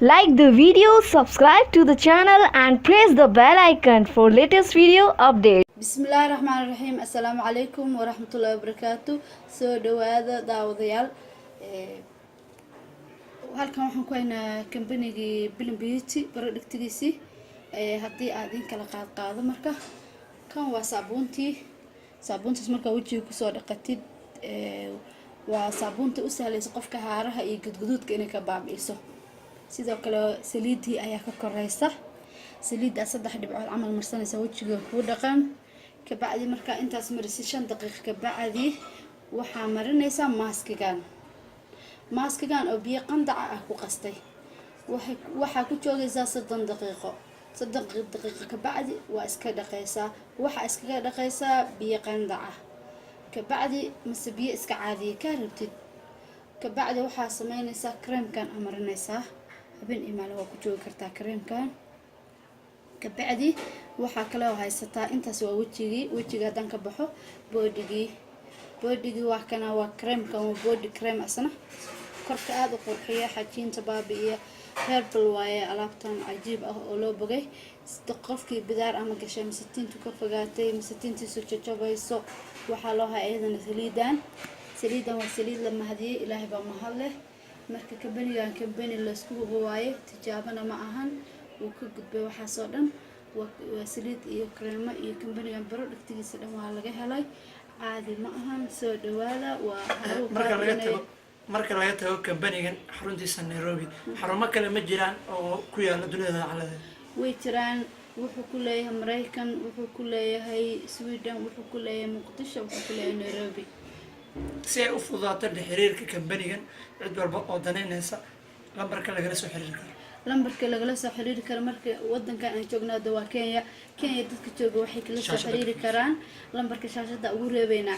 Like the video, subscribe to the channel and press the bell icon for latest video updates. bismillahi raxmaani raxiim assalaamu calaykum waraxmatullaahi wabarakaatu soo dhawaada daawadayaal halkan waxaan ku haynaa kambanigii Billion Beauty productigiisii haddii aad in kala qaado marka kan waa saabuuntaas marka wajiga kusoo dhaqatid waa saabuunta u sahlaysa qofka haaraha iyo gudguduudka inay ka baabi'iso sidoo kale saliidii ayaa ka koreysa saliidda 3 dhibcood camal marsanaysa wajiga ku dhaqan kabacdi marka intaas marisi 5 daqiiqo kabacdi waxaa marinaysa maaskigan oo biyo qandaca ah ku qastay waxaa ku joogaysaa 3 daqiiqo kabacdi waa iska dhaqaysaa waxa iskaga dhaqaysaa biyo qandaca kabacdi mise biyo iska caadiye ka rabtid kabacdi waxaa sameynaysaa creamkan amarinaysaa habeen imaal waa ku joogi kartaa creamkan kabacdi waxaa kale oo haysataa intaas waa wajiga hadan ka baxo bodigii waa kana waa creamkan waa body cream asna korka aad u qurxiya xajiinta baabi'iya herbal waaye alaabtan cajiib ah oo loo bogay sida qofkii bidaar ama gashay masatiintu ka fogaatay masatiintiisu jajabayso waxaa loo hayaa iyadana saliidan waa saliid la mahadiyay ilaahay baa mahad leh marka kambani la isku hubo waaye tijaabana ma ahan uu ka gudbay waxaasoo dhan waa saliid iyo creamo iyo kambanigan productigiisa dhan waa laga helay caadi ma ahan soo dhawaada waa marka laga tago kambanigan xaruntiisa Nairobi xarumo kale ma jiraan oo ku yaala dunida caladeed way jiraan wuxuu ku leeyahay Mareykan wuxuu ku leeyahay Sweden wuxuu ku leeyahay Muqdisho wuxuu ku leeyahay Nairobi si ay u fududaato xiriirka kambanigan cid walba oo daneynaysa lambarka lagala soo xiriiri karo marka wadanka aan joognaado waa Kenya dadka jooga waxay kala soo xiriiri karaan lambarka shaashada ugu reebayna